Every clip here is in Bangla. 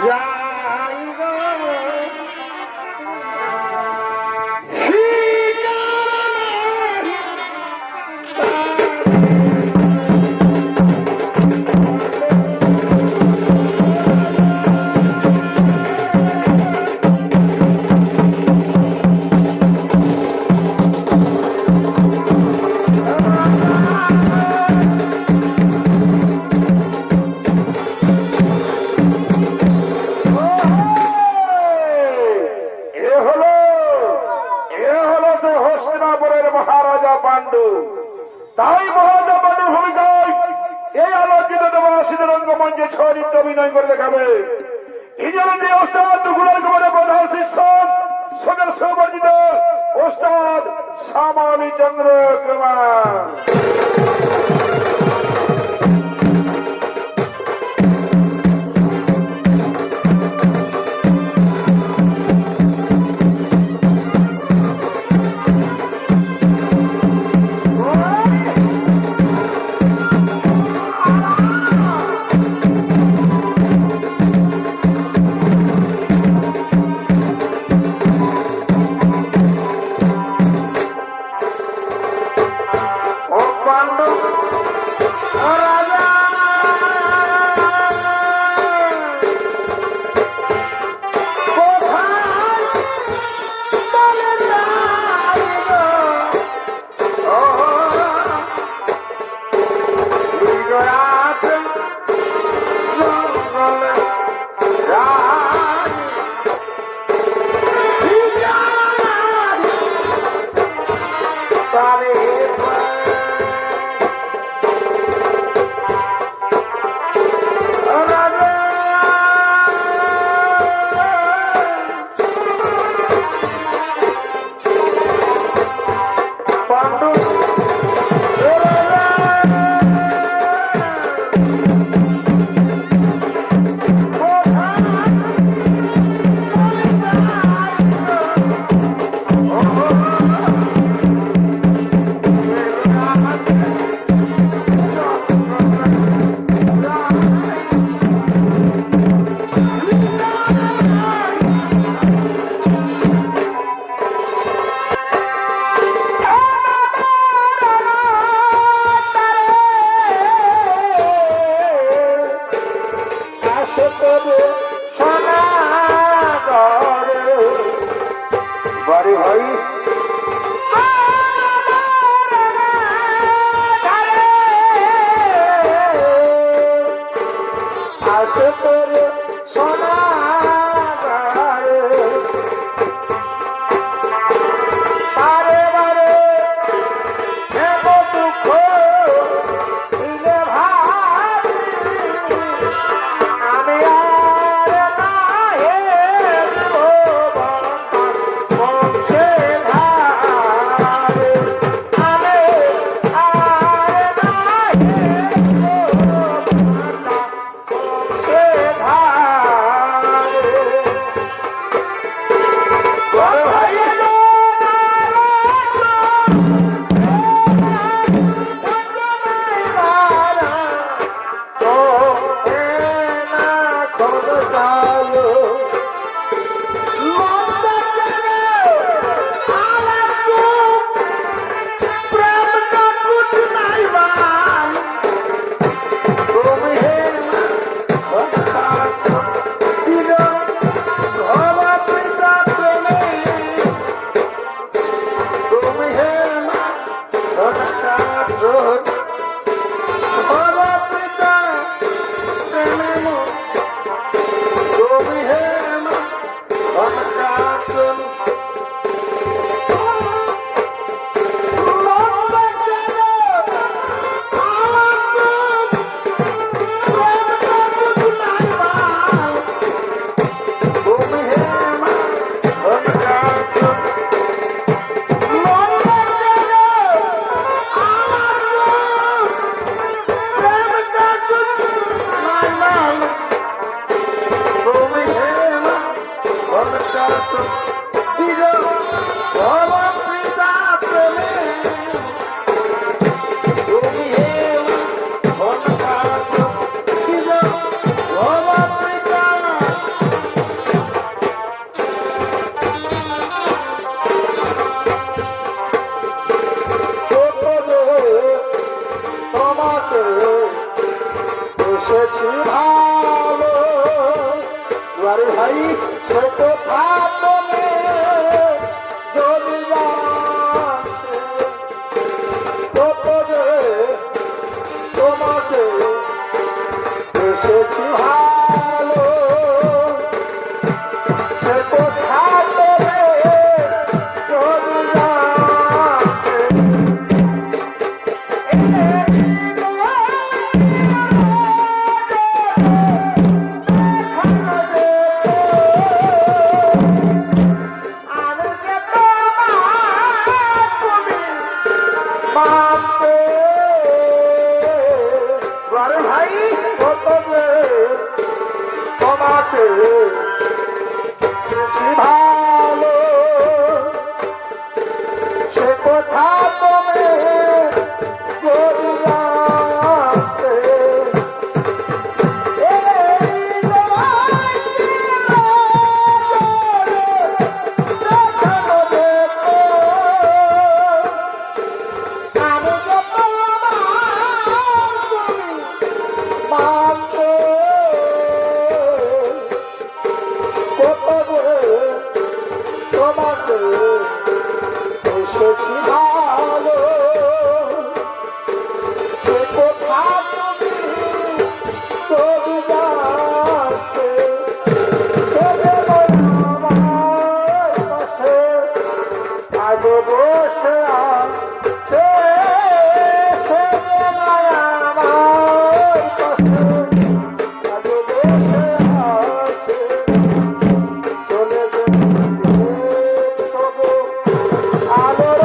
যাই গো তাই মহারাজা পাণ্ডুর ভূমিকায় এই আলোকিত দেবাসীদের রঙ্গমঞ্চে ছড়িত অভিনয় করে দেখাবে যে ওস্তাদ দুগুলার কুমারের প্রধান শিষ্য সদর সৌবর্জিত ওস্তাদ শ্যামালী চন্দ্র কুমার। আরে ভাই সে কথা তুমি যদি জানতে, কত যে তোমাকে এসেছি ভালো, সে কথা তুমি যদি জানতে। আরে ভাই কত যে তোমাকে ভালো, সে কথা তুমি যদি জানতে। তোমাকে এসেছি ভালো, সে কথা তুমি যদি জানতে। আমার পাশে আজ বসে আছে, সে আমার পাশে আজ বসে আছে। চলে যেতে তবু আলোর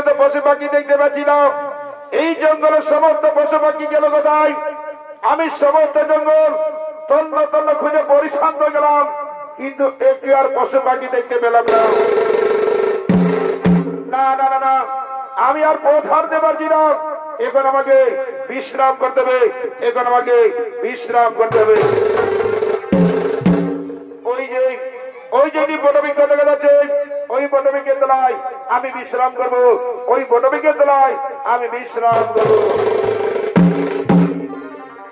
জঙ্গলে তো পশু পাখি দেখতে পাচ্ছি না, এই জঙ্গলের সমস্ত পশু পাখি গেল কোথায়? আমি সমস্ত জঙ্গল তন্ন তন্ন খুঁজে পরিশান্ত গেলাম, কিন্তু একটি আর পশু পাখি দেখতে পেলাম না। না না না না, আমি আর পথ হারতে পারছি না। এখন আমাকে বিশ্রাম করতে হবে, এখন আমাকে বিশ্রাম করতে হবে। ওই যে বটবৃক্ষ দেখা যাচ্ছে, ওই বটবৃক্ষের তলায় আমি বিশ্রাম করব, ওই বটবৃক্ষের তলায় আমি বিশ্রাম করব।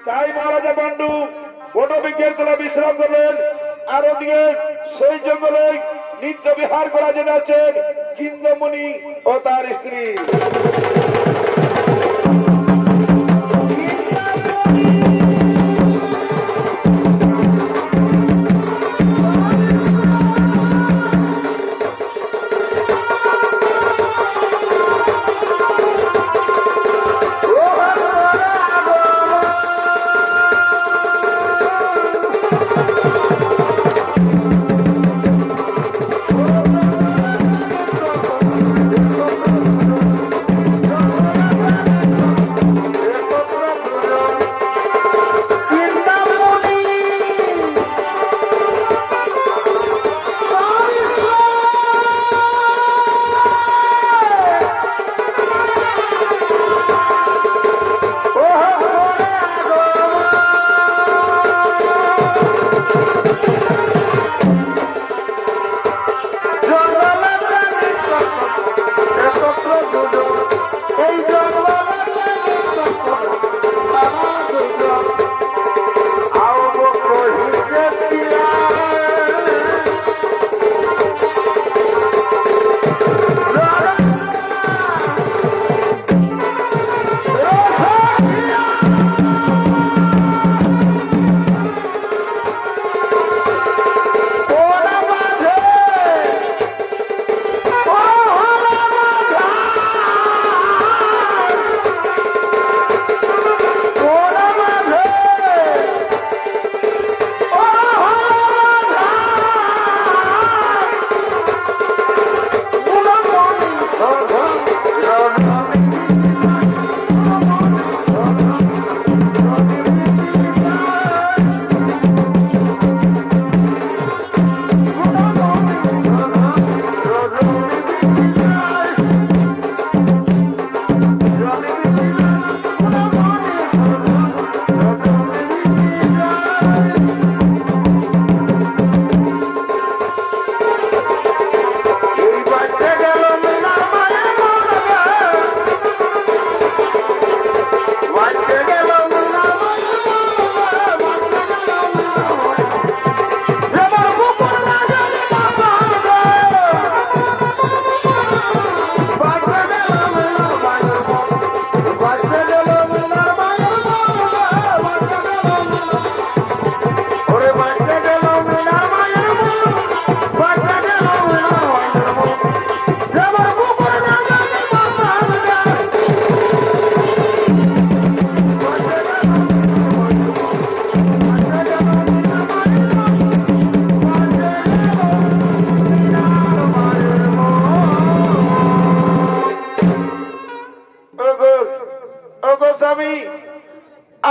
তাই মহারাজা পাণ্ডু বটবৃক্ষের তলায় বিশ্রাম করলেন। আর ওদিকে সেই জঙ্গলে নিত্য বিহার করা জন্য আছেন কিন্দমণি ও তার স্ত্রী।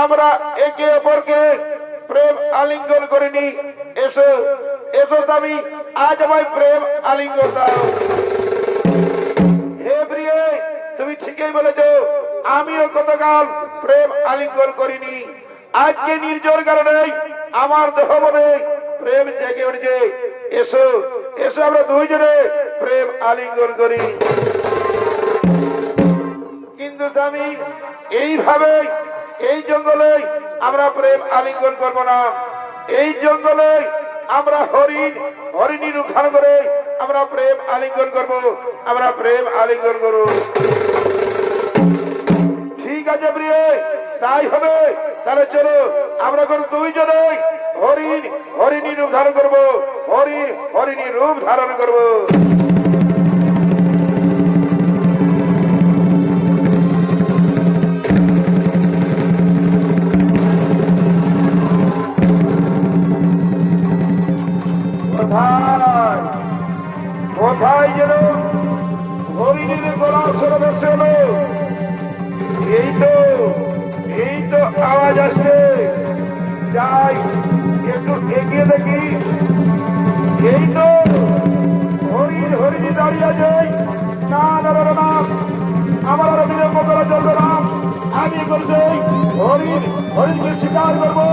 আমরা একে অপরকে প্রেম আলিঙ্গন করিনি। এসো এসো স্বামী, আজ আমায় প্রেম আলিঙ্গন দাও। হে প্রিয়ে, তুমি ঠিকই বলেছ, আমিও কতকাল প্রেম আলিঙ্গন করিনি। আজকে নির্জর কারণে আমার দেহ মনে প্রেম জেগে উঠেছে। এসো এসো, আমরা দুইজনে প্রেম আলিঙ্গন করি। কিন্তু স্বামী, এইভাবে এই জঙ্গলে আমরা প্রেম আলিঙ্গন করব না। এই জঙ্গলে আমরা হরিণী রূপ ধারণ করে আমরা প্রেম আলিঙ্গন করব, আমরা প্রেম আলিঙ্গন করব। ঠিক আছে প্রিয়, তাই হবে। তাহলে চলো আমরা কোন দুইজনে হরিণী রূপ ধারণ করব, হরিণী রূপ ধারণ করব। কোথায় যেন হরিণীর গলা আওয়াজ আসছে, যাই একটু এগিয়ে দেখি। এই তো হরিণ হরিণী দাঁড়িয়ে আছে। না না না না, আমার আরো বিলম্ব করা চলবে না। আমি করছি হরিণ হরিণকে শিকার করবো।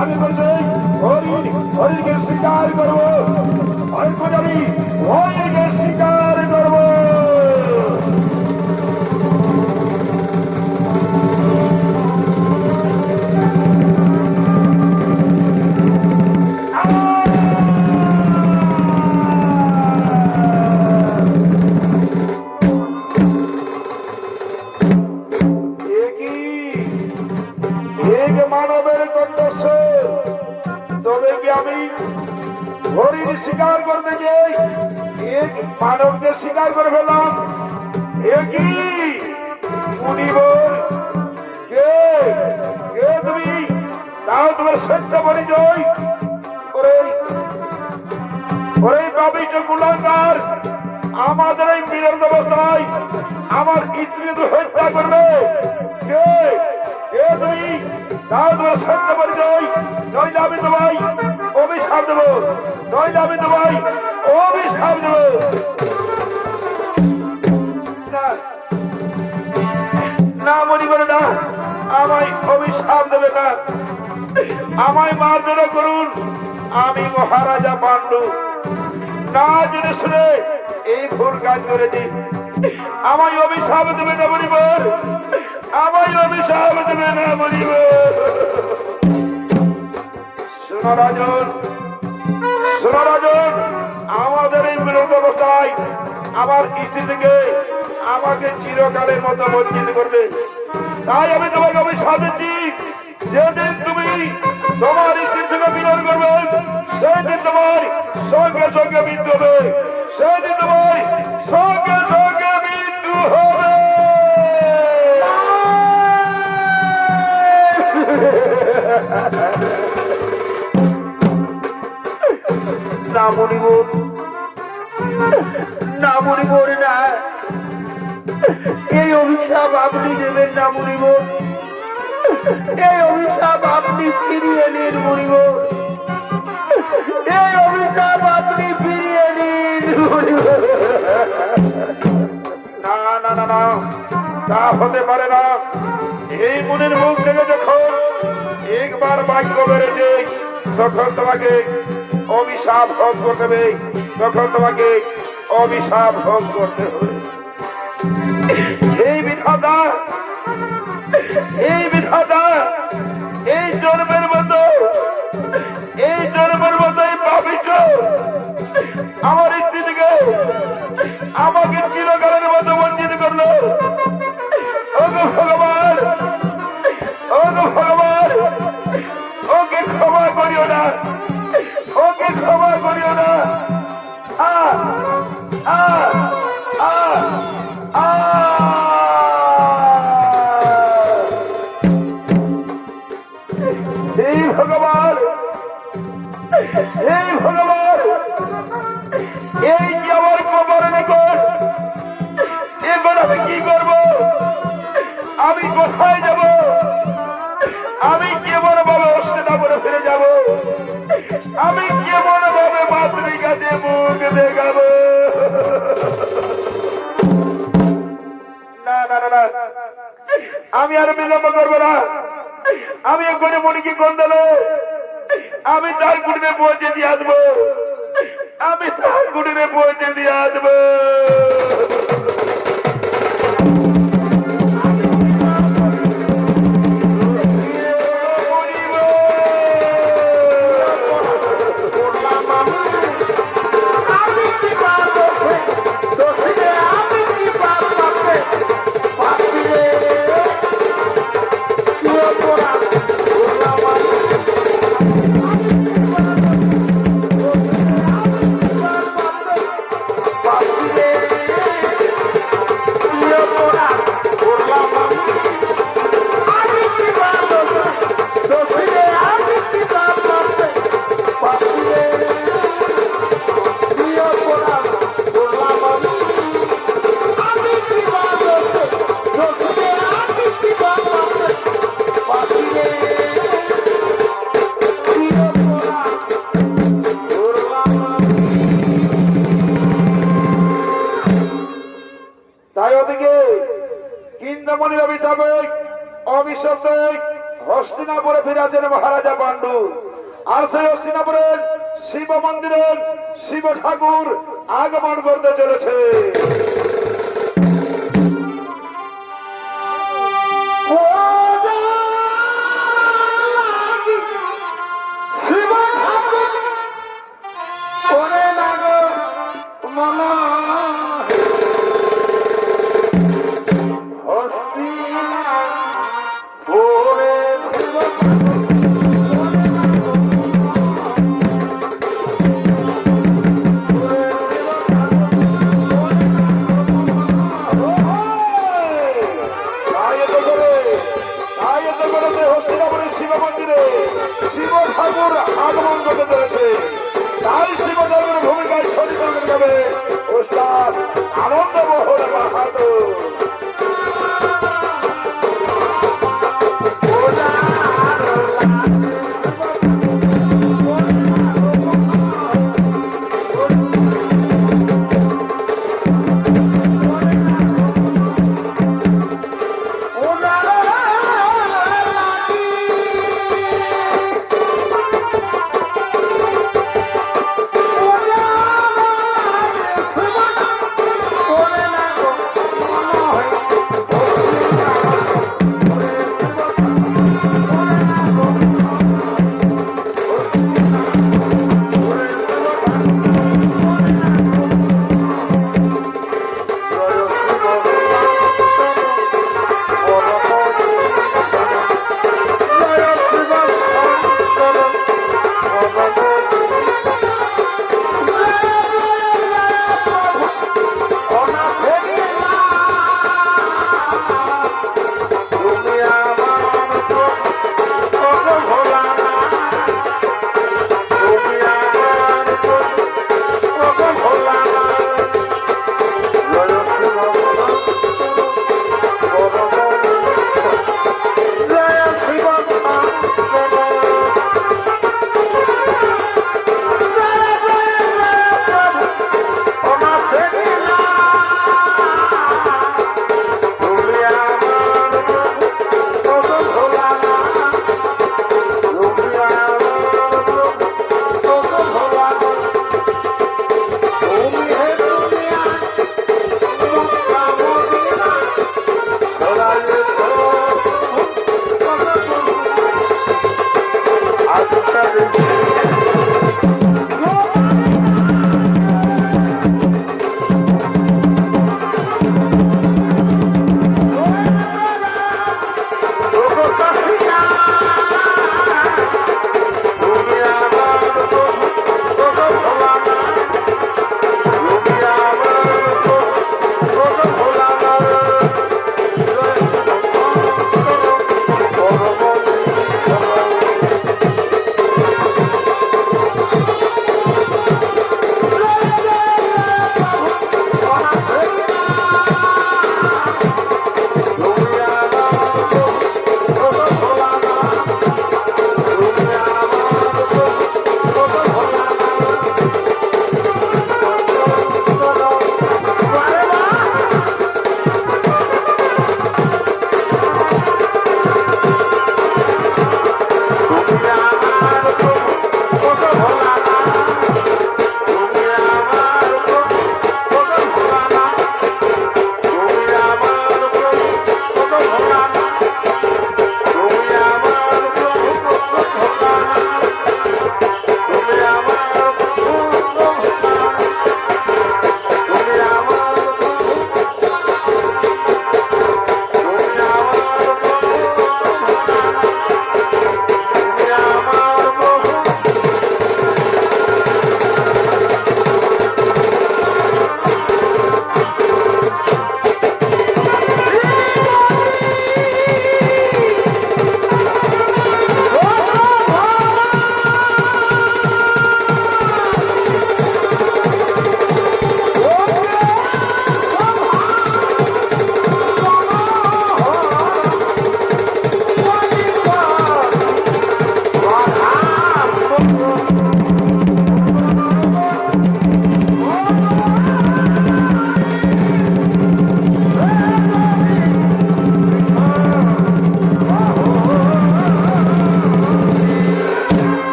আমি করছি হরিণ হরিণকে শিকার করবো। হয়তো আমি হরিণকে শিকার করবো। মানবের কণ্ঠস্বর, তবে কি আমি হরিণ শিকার করতে যাই এক মানবকে শিকার করে ফেললাম? একই মুনিবর, কে কে তুমি? তাও তোমার সত্য পরিচয়। ওরে পাপিষ্ঠ কুলাঙ্গার, আমাদের এই বিরোধ অবস্থায় আমার স্ত্রীকে হত্যা করবে। কে কে তুমি? তাও তোমার সত্য পরিচয়। নইলে আমি তোমায় অভিশাপ দেবো। নইলে আমি তোমায় অভিশাপ দেবো। না মনে করে না, আমায় অভিশাপ দেবে না। আমায় মার্জনা করুন। আমি মহারাজা পাণ্ডু, না জেনে শুনে এই ভুল কাজ করেছি। আমায় অভিশাপ দেবে না বলিবর, আমায় অভিশাপ দেবে না বলিবর। শোনো রাজন, শোনো রাজন, আমাদের এই বিরোধ অবস্থায় আমার স্ত্রী থেকে আমাকে চিরকালের মতো বঞ্চিত করবে। তাই আমি তোমাকে অভিশাপ দিচ্ছি, যেদিন তুমি তোমার স্ত্রীর থেকে বিরোধ করবে সেদিন তোমার সঙ্গে সঙ্গে মৃত্যু হবে। সেদিন তোমার সঙ্গে সঙ্গে মৃত্যু হবে। না মণিবর, না মণিবর, না, এই অভিশাপ আপনি দেবেন না মণিবর। এই অভিশাপ আপনি ফিরিয়ে নিন মণিবর। এই অভিশাপ আপনি ফিরিয়ে নিন মণিবর। না না না না, তা হতে পারে না। এই মুনির মুখ থেকে যখন একবার বাক্য বেড়েছে তখন তোমাকে অভিশাপ ভোগ করতে হবে। তখন তোমাকে অভিশাপ ভোগ করতে হবে। এই বিধাতা, এই বিধাতা এই জন্মের মতো, এই জন্মের মতো এই পাপিষ্ঠ আমার স্ত্রী থেকে আমাকে চিরকালের মতো বঞ্চিত করলো। ওগো ভগবান, ওগো ভগবান, ওকে ক্ষমা করিও না, ওকে ক্ষমা করিও না। আ আ আ আ এই ভগবান, এই ভগবান, এই যে আমার কবর নিকট, এখন আমি কি করব? আমি কোথায় যাব? আমি কেমন ভাবে অস্ট্রেলিয়া ফিরে যাব? আমি কেমন ভাবে মাতৃকাতে মুখ দেখাবো? না না না, আমি আর বিলম্ব করবো না। আমি এখানে মনিকে কোন দেবে? আমি তার কুটিরে পৌঁছে দিয়ে আসবো। আমি তার কুটিরে পৌঁছে দিয়ে আসবো। অভিশাপে অভিশপ্তে হস্তিনাপুরে ফিরেছেন মহারাজা পাণ্ডু। আর সেই হস্তিনাপুরের শিব মন্দিরের শিব ঠাকুর আগমন করতে চলেছে। আগমন করতে চলেছে, তাই শিবধর্মের ভূমিকায় শরীর যাবে ওস্তাদ আনন্দ মোহন বাহাদুর।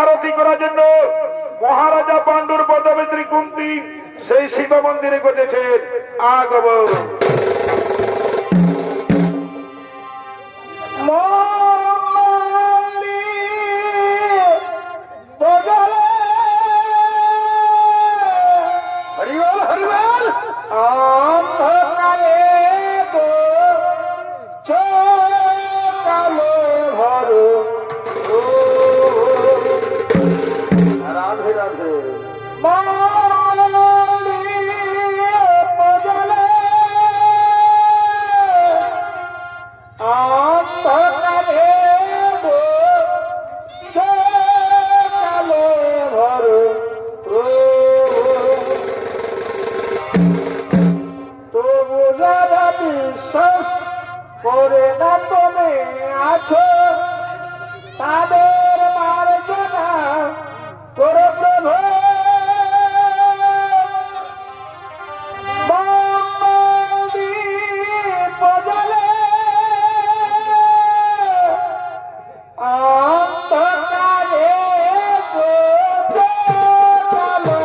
আরতি করার জন্য মহারাজা পাণ্ডুর পদমিত্রী কুন্তি সেই শিব মন্দিরে গেছেন আগমন। হরিবল হরিবল। অন্ধকারে গো চোখালো ভরো রাধে রাধে। অন্ধকারে গো চোখালো ভরো তবু যারা বিশ্বাস করে না তুমি আছো তাদের মার্জনা করো প্রভু। মঙ্গলদীপ জ্বলে অন্ধকারে গো চোখালো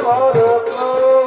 ভরো প্রভু।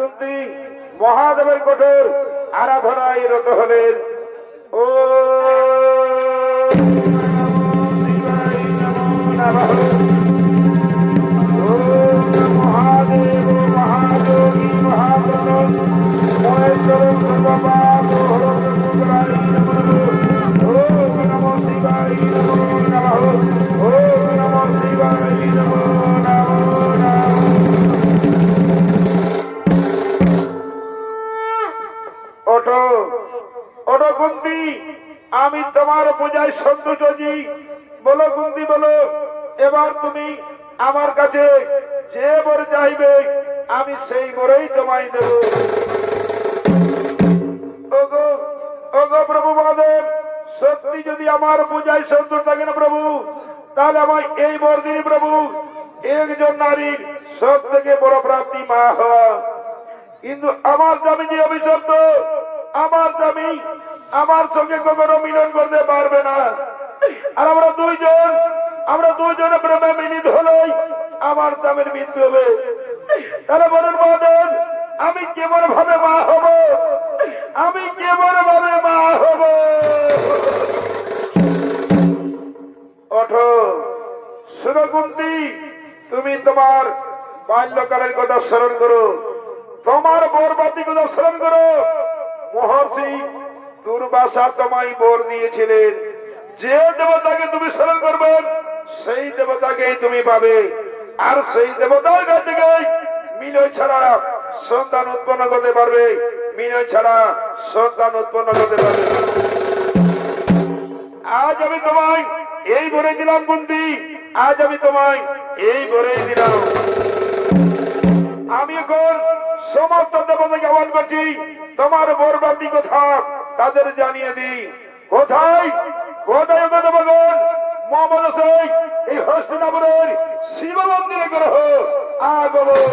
কুন্তী মহাদেবের কঠোর আরাধনায় রত হলেন। ও মহাদেব মহাযোগী মহাপ্রণ মহেশ্বর সর্বপাপ হরণায় নমঃ। ওম নমঃ শিবায় নমো নমঃ। ওম নমঃ শিবায় নমো নমো নমঃ। ওঠো ওঠো কুন্তী, আমি তোমার পূজায় সন্তুষ্টজি। বলো কুন্তী বলো, এবার তুমি আমার কাছে যে বর চাইবে আমি সেই বরেই তোমায় দেব। ওগো ওগো প্রভু মহাদেব, সত্যি যদি আমার পূজায় সন্তুষ্ট থাকেন প্রভু, তাহলে আমায় এই বর দিন প্রভু, একজন নারীর সব থেকে বড় প্রাপ্তি মা হওয়া। কিন্তু আমার স্বামী যে অভিশপ্ত, আমার স্বামী আমার সঙ্গে কখনো মিলন করতে পারবে না। আর আমরা দুইজনে প্রেমে মিলিত হলেই আমার স্বামীর মৃত্যু হবে। তাহলে বলুন মহাদেব, আমি কেমন ভাবে মা হব? আমি কেমন ভাবে মা হব? ওঠো শুনো কুন্তী, তুমি তোমার বাল্যকালের কথা স্মরণ করো, তোমার বরবাদী কথা স্মরণ করো। মহর্ষি দুর্বাসা তোমায় বর দিয়েছিলেন, যে দেবতাকে তুমি স্মরণ করবে সেই দেবতাকেই তুমি পাবে। আর সেই দেবতার কাছ থেকে মিলয় ছাড়া সন্তান উৎপন্ন করতে পারবে, মিলয় ছাড়া সন্তান উৎপন্ন করতে পারবে। আজ আমি তোমায় এই বরে দিলাম কুন্তী, আজ আমি তোমায় এই বরেই দিলাম। আমি এখন সমস্ত দেবতাকে আহ্বান করছি, তোমার বরবাদী কথা তাদের জানিয়ে দিই। কোথায় কোথায় দেবগণ মহামানস এই হস্তিনাপুরের শিব মন্দিরে গ্রহ আগমন।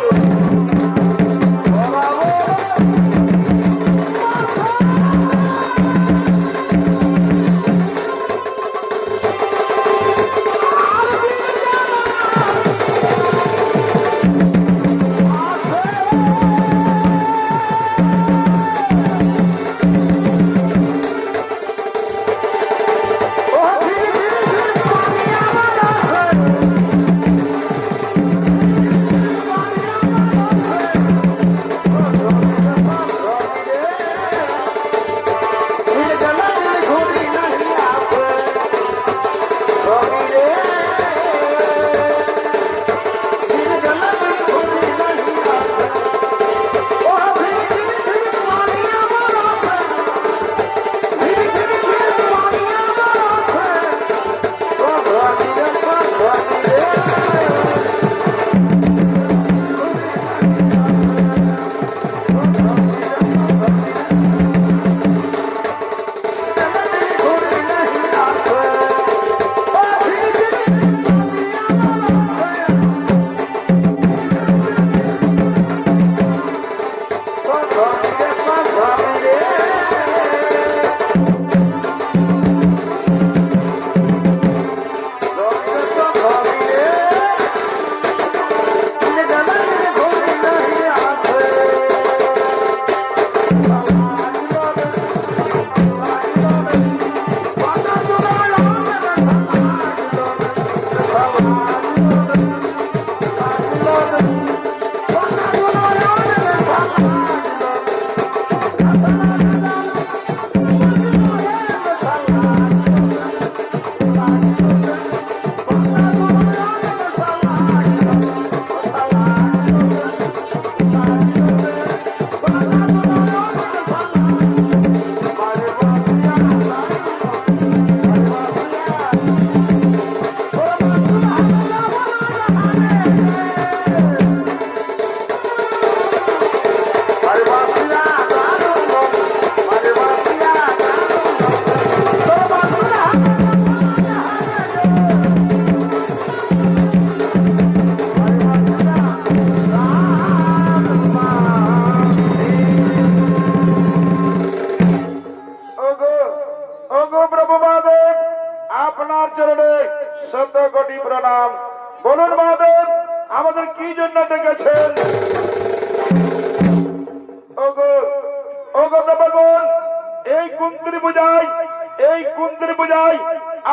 কুন্তির পূজায়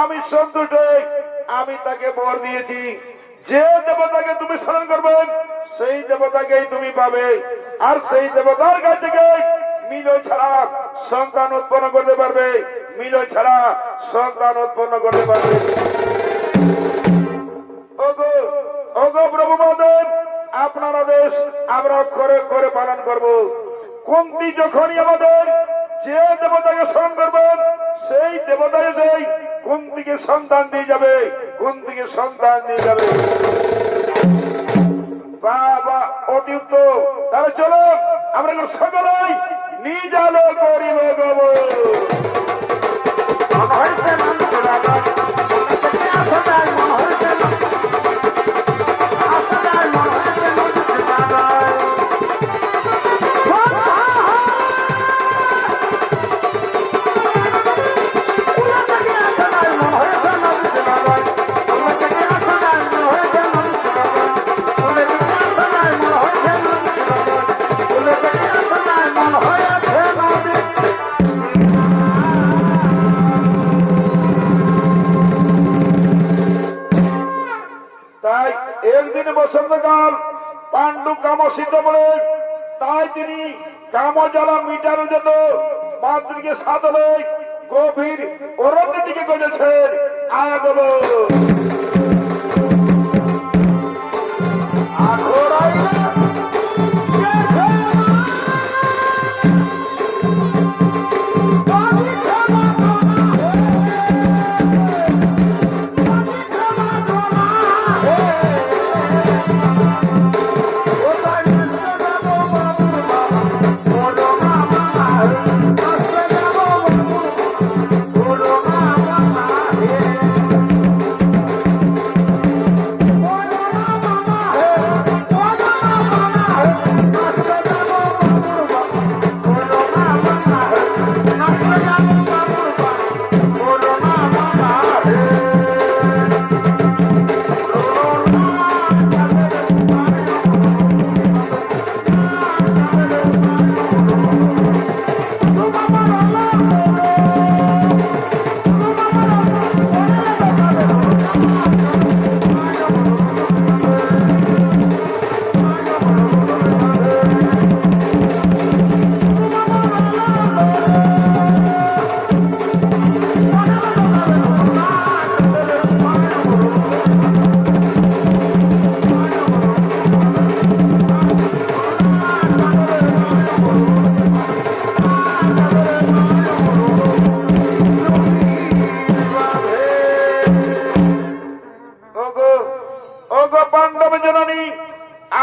আমি সন্তুষ্ট হই। আমি তাকে বর দিয়েছি, যে দেবতাকে তুমি স্মরণ করবে সেই দেবতাকেই তুমি পাবে, আর সেই দেবতার কাছ থেকে মিলন ছাড়া সন্তান উৎপন্ন করতে পারবে, মিলন ছাড়া সন্তান উৎপন্ন করতে পারবে। ওগো ওগো প্রভু মহাদেব, আপনার আদেশ আমরা অক্ষরে অক্ষরে পালন করব। কুন্তি যখনই আমাদের যে দেবতাকে স্মরণ করবেন সেই দেবতাকে সেই কুন্তিকে সন্তান দিয়ে যাবে, কুন্তিকে সন্তান দিয়ে যাবে। বাবা অতি উত্তম, তাহলে চলো আমরা সকলেই নিজ আলো করিব গব। তাই একদিন বসন্তকাল পাণ্ডু কাম সিদ্ধ বলে, তাই তিনি কাম জ্বালা মিটানোর জন্য মাতৃকে সাধবে গভীর অরণ্যের দিকে গেছেন। আগব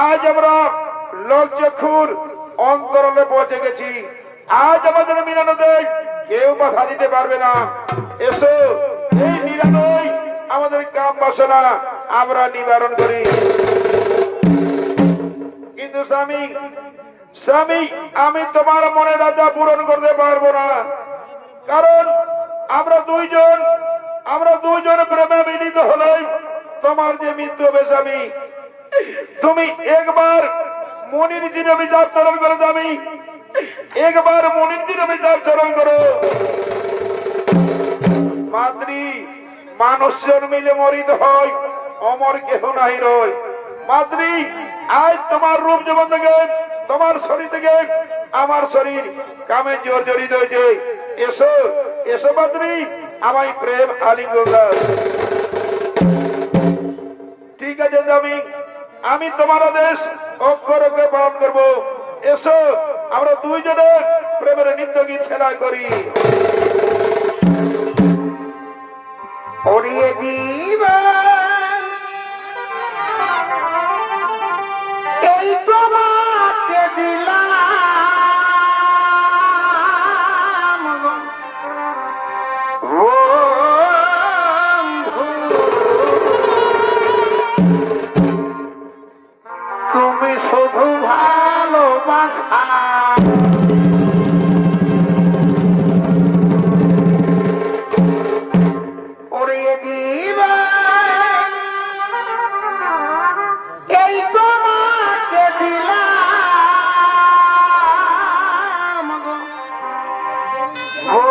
আজ আমরা লোকচক্ষুর অন্তরালে পৌঁছে গেছি। আজ আমাদের মিলনতে কেউ বাধা দিতে পারবে না। এসো, এই মিলনই আমাদের কাম বাসনা আমরা নিবারণ করি। কিন্তু স্বামী স্বামী, আমি তোমার মনের আশা পূরণ করতে পারবো না, কারণ আমরা দুইজন প্রেমে মিলিত হলে তোমার যে মৃত্যু হবে স্বামী। তুমি একবার মনির দিন বিচার চরণ করো স্বামী, একবার মনির দিন বিচার চরণ করো। মাতৃ মানুষ জন্মিলে মরিত হয়, অমর কেহ নাই রয়। মাতৃ আজ তোমার রূপ জীবন থেকে, তোমার শরীর থেকে আমার শরীর কামে জর্জরিত হয়েছে। এসো এসো মাতৃ, আমায় প্রেম আলিঙ্গন দাও। ঠিক আছে স্বামী, আমি তোমার আদেশ অক্ষরে অক্ষরে পালন করবো। এসো, আমরা দুইজনে প্রেমের নৃত্য গীত খেলা করি। ওরে জীবন এই তোমাকে দিলাম, ও তুমি শুধু ভালোবাসা। ওরে জীবন এই তোমাকে দিলাম, ও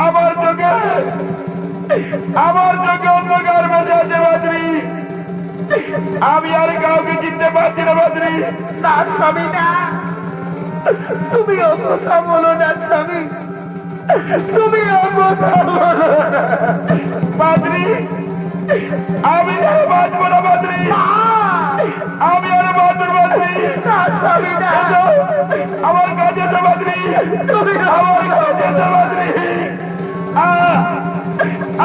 আমার চোখে অন্ধকার বেঁচে আছে বাদ্রি। আমি আর কাউকে চিনতে পারছি না বাদ্রি। না স্বামী না, তুমি ও কথা বলো না স্বামী, তুমি ও কথা বলো না। বাদ্রি, আমি আর বাঁচবো না বাদ্রি, আমি আর বাঁচবো না বাদ্রি। না স্বামী না, আমার কাছে তো বাদ্রি, তুমি আমার কাছে তো বাদ্রি। আ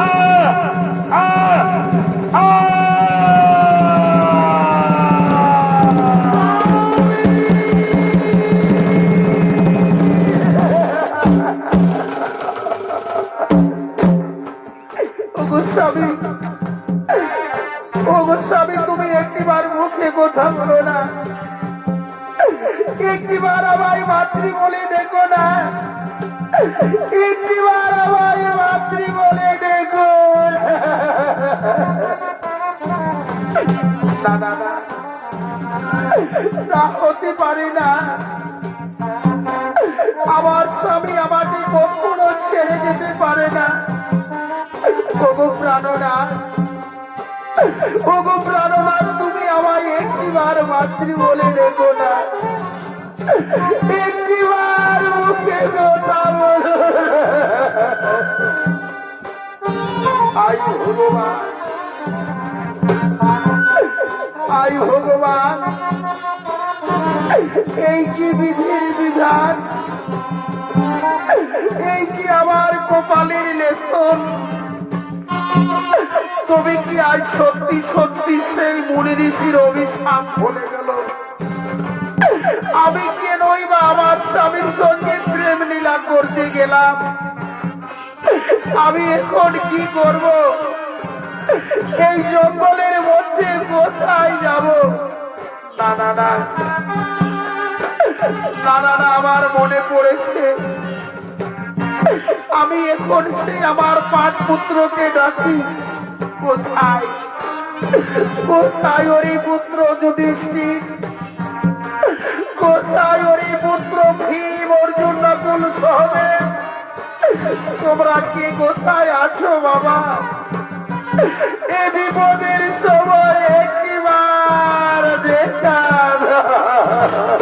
আ আ আ ওগো স্বামী, ওগো স্বামী, তুমি একটিবার মুখে কথা বলো না, একটিবার আমায় মাতৃ বলে ডেকো না, একটিবার আমায় মাতৃ বলে ডেকো। না না না, তা হতে পারে না। আমার স্বামী আমাকে কখনো ছেড়ে যেতে পারে না। ওগো প্রাণনাথ, ওগো প্রাণনাথ, তুমি আমায় একটিবার মাতৃ বলে ডেকো না, একটিবার মুখে কথা বলো। আই ভগবান, আই ভগবান, এই কি বিধির বিধান, এই কি আমার কপালের লেখন। তুমি কি আজ সত্যি সত্যি সেই মুনি ঋষির অভিশাপ বলে গেল? আমি কেনই বা আমার স্বামীর সঙ্গে প্রেম লীলা করতে গেলাম? আমি এখন কি করব? এই জঙ্গলের মধ্যে কোথায় যাব? না না না না না না, আমার মনে পড়েছে, আমি এখন সেই আমার 5 পুত্রকে ডাকি। কোথায় কোথায় ওই পুত্র যুধিষ্ঠির, কোথায় ওই পুত্র ভীম, অর্জুন, নকুল, সহদেব? তোমরা কি কোথায় আছো বাবা? এ বিপদের সময় একবার দেখা দাও।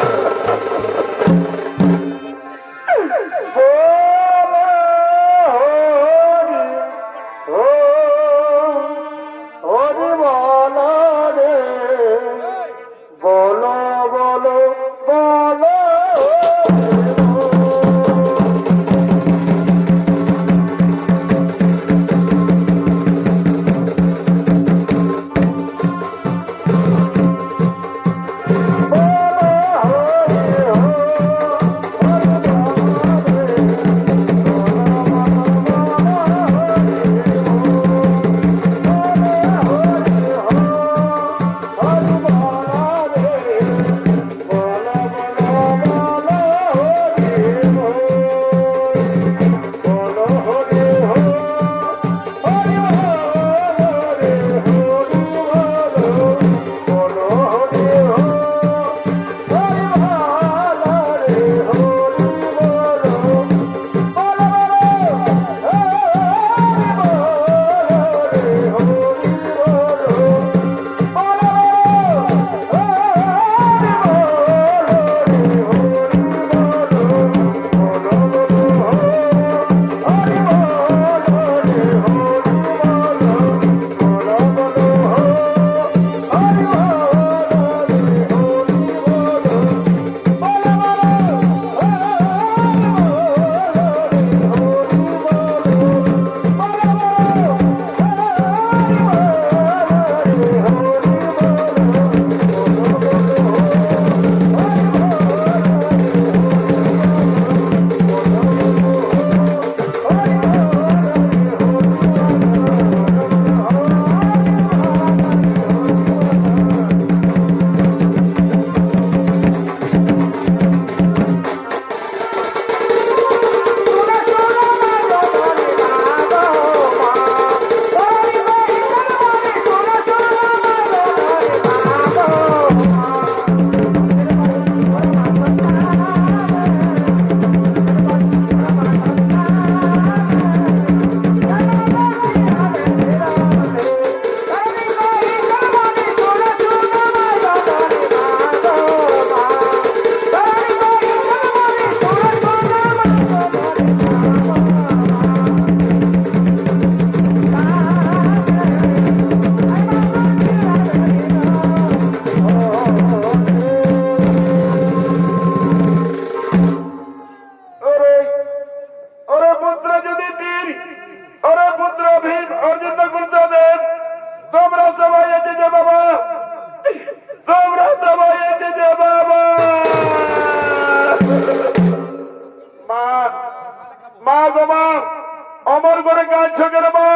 অমর করে কাঁদছো কেন মা?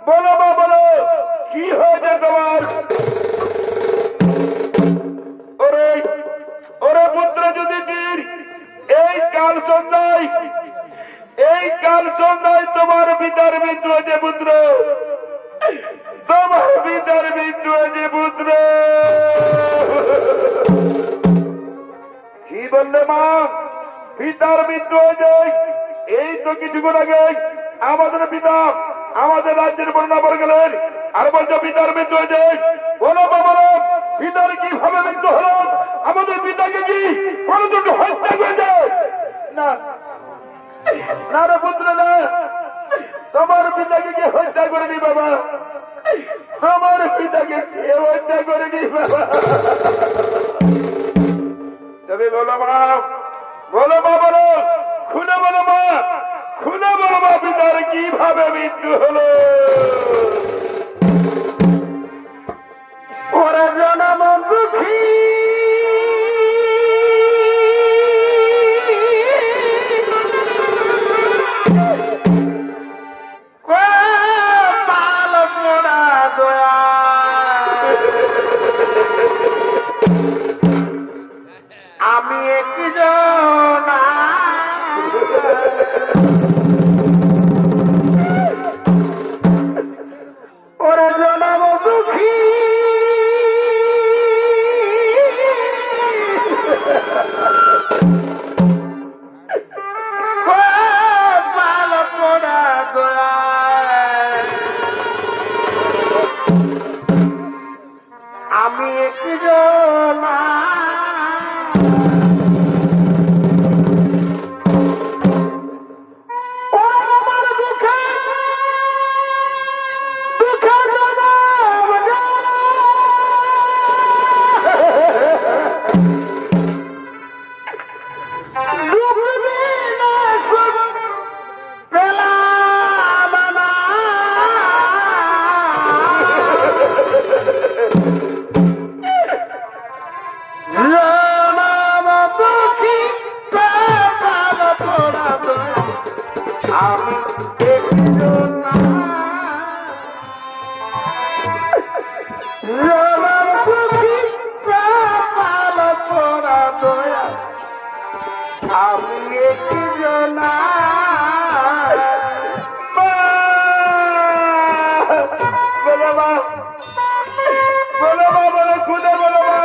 বলো মা, বলো কি হয়েছে তোমার? ওরে ওরে পুত্র যুধিষ্ঠির, এই কাল সন্ধ্যায় তোমার পিতার মৃত্যু হয়েছে পুত্র, তোমার পিতার মৃত্যু হয়েছে পুত্র। কি বললে মা? পিতার মৃত্যু হয়েছে? এই তো কিছুক্ষণ আগে আমাদের পিতা আমাদের রাজ্যের বর্ণনা করে গেলেন, আর বলছো পিতার মৃত্যু হয়েছে। বলো মা, বলো পিতার কিভাবে মৃত্যু হলো? আমাদের পিতাকে কি কোনো দুটো হত্যা করেছে? না না রে পুত্র, না, তোমার পিতাকে কি হত্যা করেনি বাবা, তোমার পিতাকে কে হত্যা করেনি বাবা। তবে বলো মা, বলো মা, বলো খুলে বলো মা, খুলে বলো মা, পিতার কিভাবে মৃত্যু হলো? ওরে জনম দুঃখী আমি একজন ওরে জনম দুঃখী আমি একজন আমার দুঃখে দুঃখে আমি একজন আমি একজন বলো মা, বলো মা, বলো খুলে বলো মা,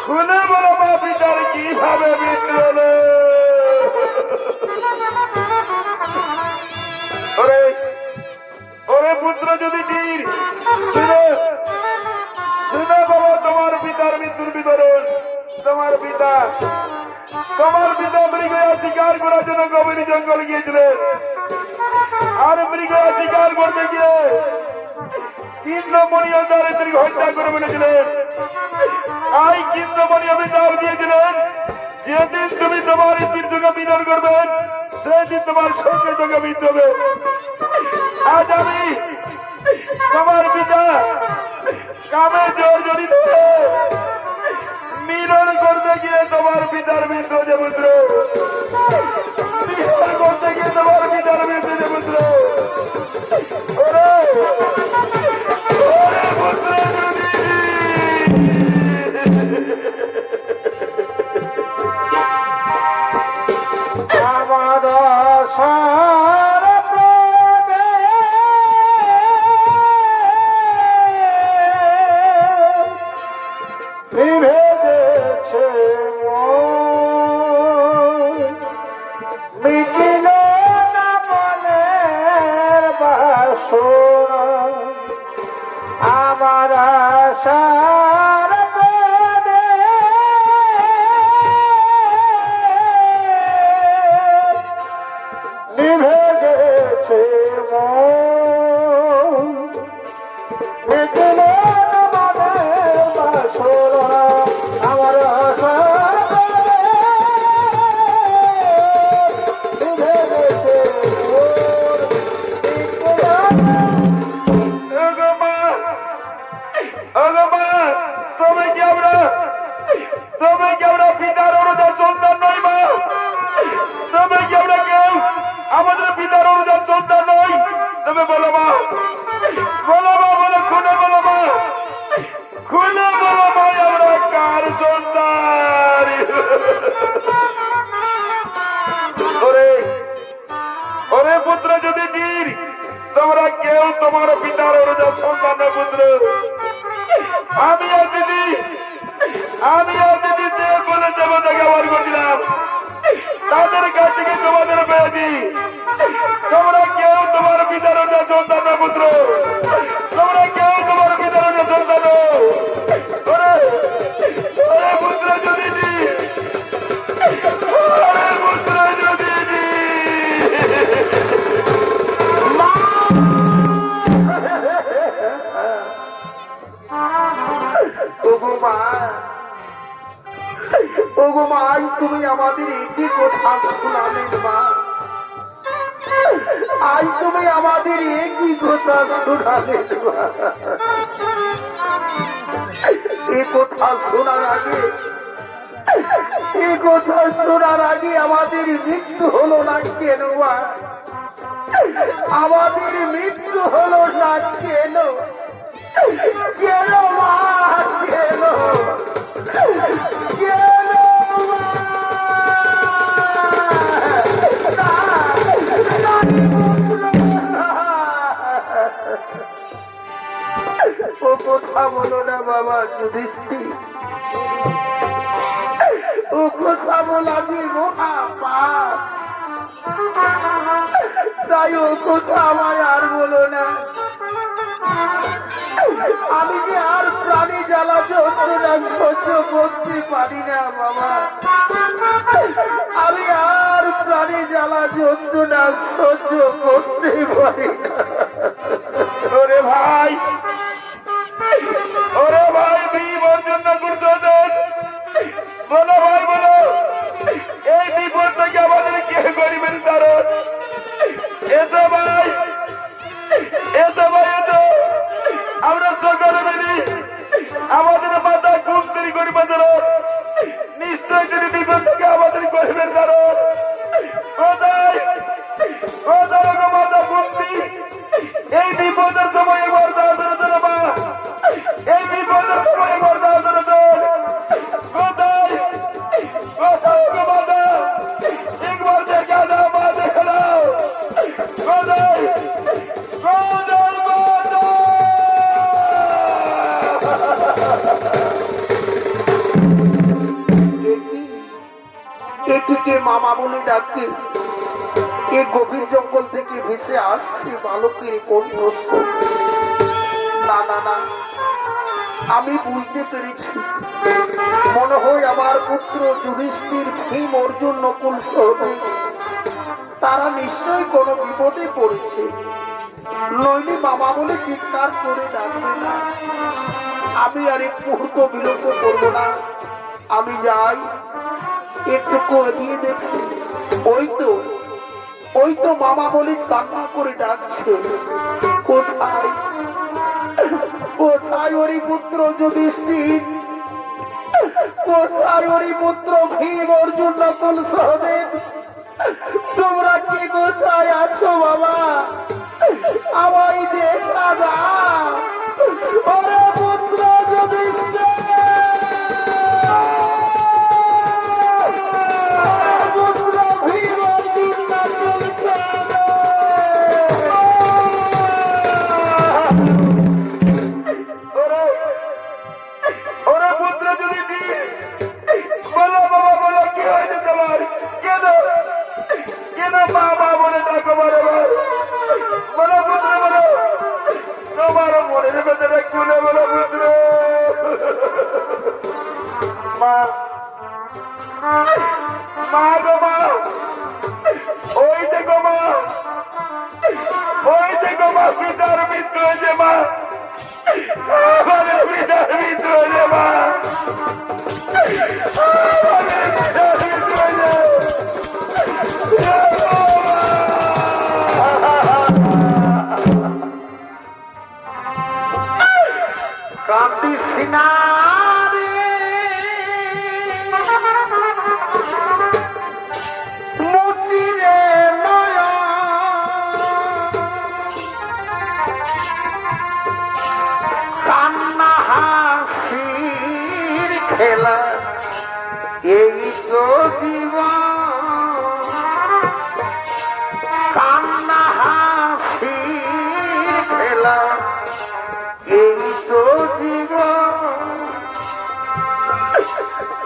খুলে বলো মা, পিতার কিভাবে মৃত্যু হলো? ওরে ওরে পুত্র যুধিষ্ঠির, শুনো শুনো বাবা, তোমার পিতার মৃত্যুর বিবরণ। তোমার পিতা মৃগ শিকার করার জন্য গভীর জঙ্গল গিয়েছিলেন, আর মৃগ শিকার করতে গিয়ে কৃষ্ণমণিও তার স্ত্রীকে হত্যা করে বলেছিলেন। তাই কৃষ্ণমণিও চাপ দিয়েছিলেন, যেদিন তুমি তোমার স্ত্রীর সঙ্গে মিলন করবেন সেদিন তোমার সঙ্গে সঙ্গে মৃত্যু হবে। আজ আমি তোমার পিতা কামে জর্জরিত মিলন করতে গিয়ে তোমার পিতার মৃত্যু হয়েছে পুত্র, মিলন করতে গিয়ে তোমার পিতার মৃত্যু হয়েছে পুত্র। ওরে ওরে পুত্র আমার সারা নিভে গেছে মিটিল না মনের বাসনা আমার আশার প্রাণে নিভে গেছে মিটিল না মনের বাসনা আমার আশার নিভে গেছে ভগবান ওরে পুত্র যদি বীর, তোমরা কেউ তোমার পিতার অনুযায়ী সন্তান পুত্র। আমিও দিদি যে বলে দেবতাকে আবার করছিলাম, তাদের কাছ থেকে তোমাদের পেয়েছি। তোমরা কেউ তোমার পিতার অনুযায়ী সন্তান পুত্র, তোমরা কেউ তোমার পিতার অনুযায়ী সন্তান। ওরে ওরে পুত্র যদি পুত্র যদি ওগো মা, তুমি আমাদের একটি কথা শোনালেন মা। আজ তুমি আমাদের একই কথা শোনালেন মা। এই কথা শোনার আগে আমাদের মৃত্যু হলো না কেন মা? আমাদের মৃত্যু হলো না কেন? কেন মা? কেন? ও কথা বলো না বাবা যুধিষ্ঠির, ও কথা বলা যে মহা পাপ, তাই ও কথা আমায় আর বলো না। আমি যে আর প্রাণী জ্বালা যন্ত্রণা সহ্য করতে পারি না বাবা, আমি আর প্রাণী জ্বালা যন্ত্রণা সহ্য করতে পারি না। ওরে ভাই ভীম অর্জুন দুর্যোধন, বলো ভাই বলো, এই বিপদ থেকে আমাদের কে গরিবের কারণ? এসো ভাই এসো, আমরা সকলে মিলি আমাদের মাথা কুস্তির গরিবের নিশ্চয় যদি বিপদ থেকে আমাদের গরিবের কারণ। কোথায় কোথায় মাথা কুস্তি? এই বিপদের সময় বরদাস্ত মা, এই বিপদের সময় বরদাস্ত কোথায় কোথায় মাথা একবার দেখা দাও, মা দেখে দাও কোথায় কোথায় মাথা। এটিকে মামা বলে ডাকে। এই গভীর জঙ্গল থেকে ভেসে আসছে বালকের কণ্ঠস্বর। না না না, আমি বুঝতে পেরেছি, মনে হয় আমার পুত্র যুধিষ্ঠির, ভীম, অর্জুন, নকুল, সহদেব তারা নিশ্চয়ই কোনো বিপদে পড়েছে, নইলে মামা বলে চিৎকার করে ডাকবে না। আমি আর এক মুহূর্ত বিলম্ব করবো না, আমি যাই, একটু এগিয়ে দেখছি। ওই তো মামা বলে কান্না করে ডাকছে। কোথায় কোথায় ওরি পুত্র যুধিষ্ঠির? কোথায় ওরি পুত্র ভীম, অর্জুন, নকুল, সহদেব? তোমরা কি কোথায় আছো বাবা? আমায় দেখা দাও। ওরে পুত্র যুধিষ্ঠির, পিতার মৃত্যু হয়েছে মা, আমাদের পিতার মৃত্যু হয়েছে মা, আমাদের পিতার মৃত্যু হয়েছে। কান্দিস না রে, মুচিরে কান্না হাসির খেলা।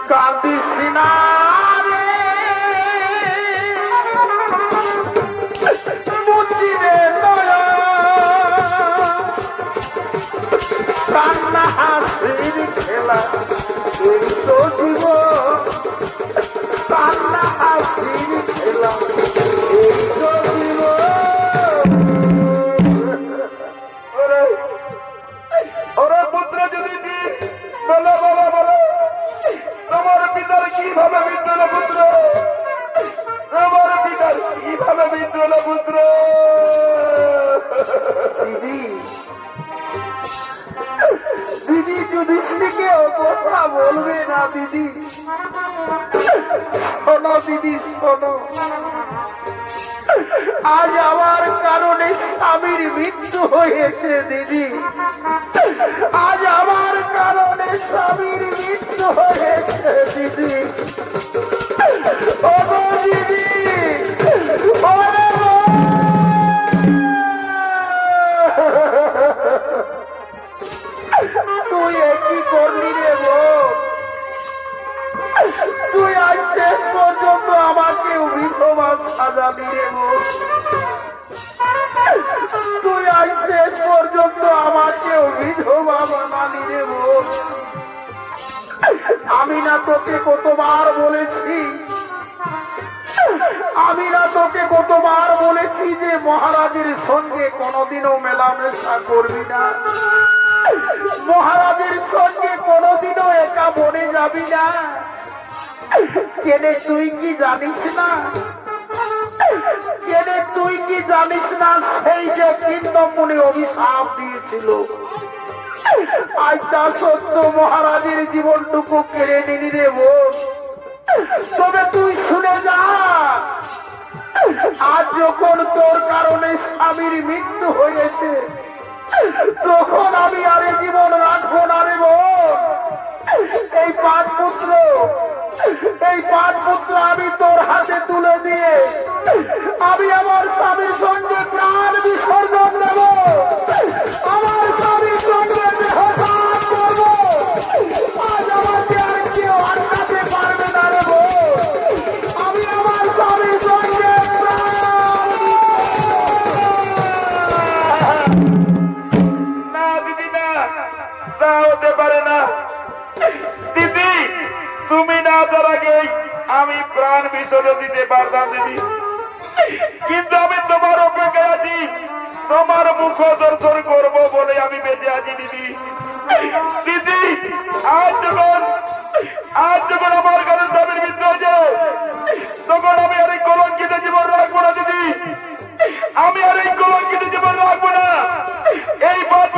কাঁদিস না রে মুচিরে কান্না হাসির খেলা এই তো জীবন কান্না হাসির খেলা এই তো জীবন। ওরে পুত্র যদি বলো বলো বলো তোমার পিতার কিভাবে মৃত্যু হলো পুত্র? তোমার পিতার কিভাবে মৃত্যু হলো পুত্র? দিদি দিদি যুধিষ্ঠিকে ও কথা বলবে না দিদি। শোনো দিদি শোনো, আজ আমার কারণে স্বামীর মৃত্যু হয়েছে দিদি। আজ আমার কারণে স্বামীর মৃত্যু হয়েছে দিদি। ও গো দিদি, ও গো। তুই একই করলি রে বোন, তুই আজ শেষ পর্যন্ত আমাকে বিধবা সাজালি রে বোন। তুই আজ শেষ পর্যন্ত আমাকে বিধবা বানালি রে বোন। আমি না তোকে কতবার বলেছি, আমি না তোকে কতবার বলেছি যে মহারাজের সঙ্গে কোনোদিনও মেলামেশা করবি না, মহারাজের সঙ্গে কোনোদিনও একা বনে যাবি না। কেনে তুই কি জানিস না, কেনে তুই কি জানিস না সেই যে চিন্তমণি অভিশাপ দিয়েছিল, আজ তা সত্য মহারাজের জীবনটুকু কেড়ে নিলি রে বোন। তবে তুই শুনে যা, আজ যখন তোর কারণে স্বামীর মৃত্যু হয়েছে তখন আমি আর এই জীবন রাখবো না রে বোন। এই পাঁচ পুত্র আমি তোর হাতে তুলে দিয়ে আমি আমার স্বামীর সঙ্গে প্রাণ বিসর্জন দেব, আমার স্বামীর সঙ্গে দেহত্যাগ করব। আজ আমাকে আর কেউ আটকাতে পারবে না রে বোন। আমি আমার স্বামীর সঙ্গে না দিদি না, তা হতে পারে না দিদি। তুমি না তার আগে আমি প্রাণ বিসর্জন দিতে পারতাম দিদি, কিন্তু আমি তোমার অপেক্ষায় আছি, তোমার মুখ দর্শন করবো বলে আমি বেঁচে আছি দিদি। দিদি আজ যখন আমার কাছে স্বামীর মৃত্যু হয়েছে তখন আমি আর এই কলঙ্কিত জীবন রাখবো না দিদি, আমি আর এই কলঙ্কিত জীবন রাখবো না। এই পাঁচ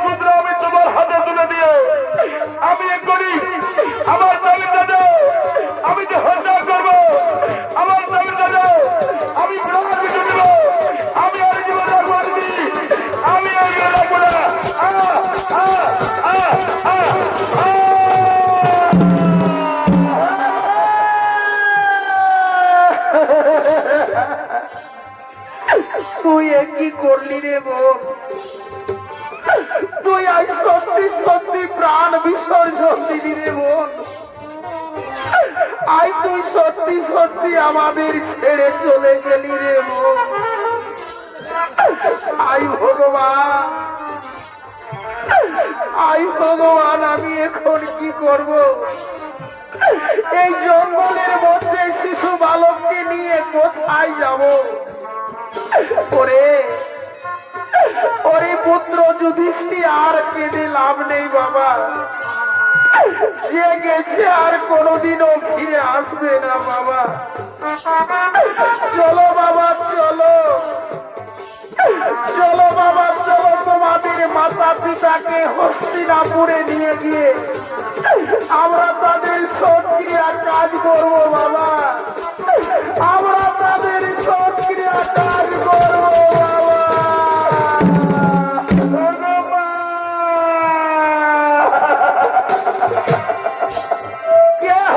পুত্র আমি তোমার হাতে তুলে দিয়ে আমি এক্ষুনি আমার স্বামীর সাথে আমি যে হত্যা করবো, আমার স্বামীর সাথে আমি প্রাণ বিসর্জন দেব। আমি আর জীবন রাখবো দিদি, আমি আর জীবন রাখবো না। তুই কি করলি রে বোন? তুই আজ সত্যি সত্যি প্রাণ বিসর্জন দিলি রে বোন। আজ তুই সত্যি সত্যি আমাদের ছেড়ে চলে গেলি রে বোন। আই ভগবান, আই ভগবান, আমি এখন কি করব? এই জঙ্গলের মধ্যে শিশু বালককে নিয়ে কোথায় যাব? ওরে ওরে পুত্র যুধিষ্ঠির, আর কেঁদে লাভ নেই বাবা। যে গেছে আর কোনোদিনও ফিরে আসবে না বাবা। চলো বাবা চলো, চলো বাবা চলো, তোমাদের মাতা পিতাকে হস্তিনাপুরে নিয়ে গিয়ে আমরা তাদের সৎক্রিয়া কাজ করবো বাবা। আমরা তাদের সৎক্রিয়া কাজ করবো বাবা। কেহ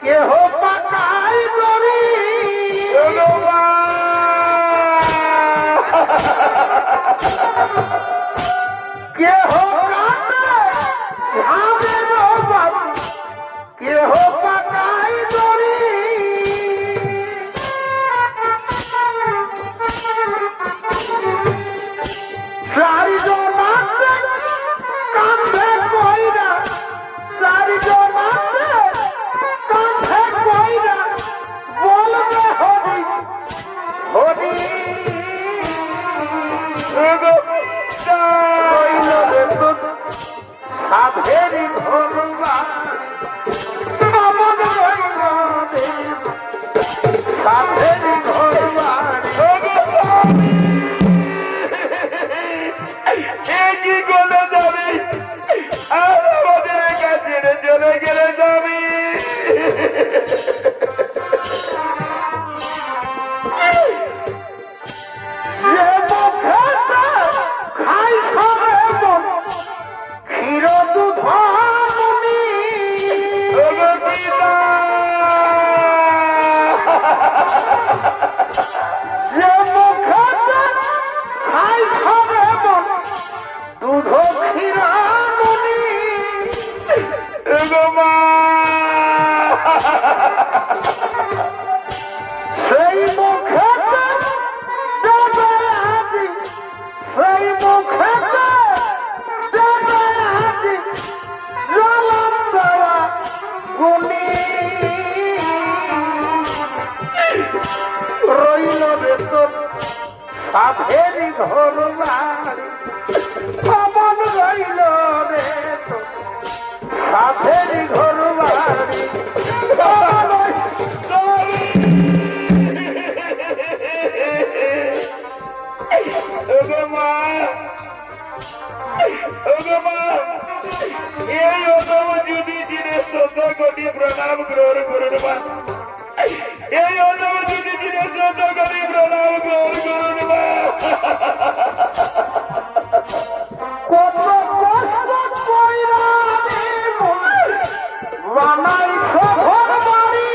কেহ পাকাই করি কেহ কাঁদে ঘামের বাবু, কেহ পাকাই দড়ি। চারিজন আছে কাঁধে কইরা, চারিজন আছে কাঁধে কইরা, বলবে হরি হরি। সাধেরি ঘরবা আমার রইল রে, সাধেরি ঘরবা কি করে যাবি? আর আমাদের কাছে চলে গেলে যাবি। যে মুখেতে খাই সবে মন, ক্ষীর দুধ মুনি। যে মুখেতে খাই সবে মন, দুধ ক্ষীর মুনি। সেই মুখেতে দেবে আদি, সেই মুখেতে দেবে আদি, জলম দেওয়া গুনি। রইল রে তোর সাধেরি ঘর বাড়ি, অমন রইল রে তোর সাধেরি ঘর বাড়ি। এই অদম যদি দিনে ১৪ কোটি প্রণাম গ্রহণ করুন। এই অদম যদি দিনে ১৪ কোটি প্রণাম গ্রহণ করুন। কত কষ্ট কইরা রে মন, বানাইছ ঘর বাড়ি।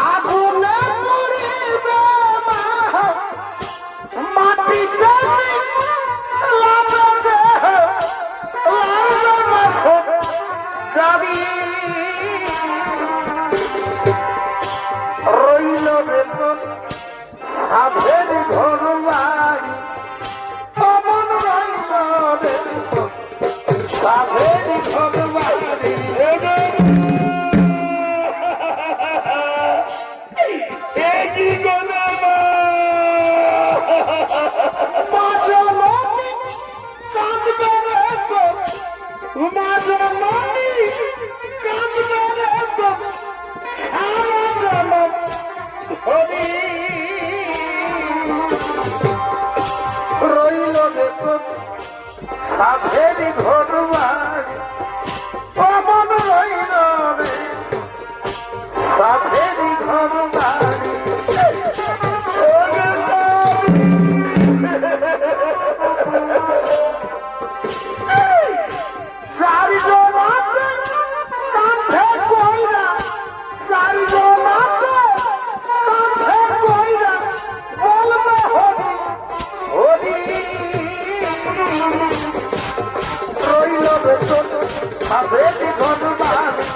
আগুনে পুড়িবে মাটিতে লাগবে, লাগবে যাবি। রইল রে তোর সাধেরি ঘর বাড়ি, অমন রইল রে তোর সাধেরি ঘর বাড়ি। কি করে মাজননি কাঁদবে রে তোর, মাজননি কাঁদবে রে তোর, সারা জনম হরি। রইল রে তোর সাধেরি ঘর বাড়ি, অমন রইল রে সাধেরি ঘর বাড়ি। চারিজন আছে কাঁধে কইরা, চারিজন আছে কাঁধে কইরা, বলবে হরি হরি। রইল রে তোর সাধেরি ঘর বাড়ি,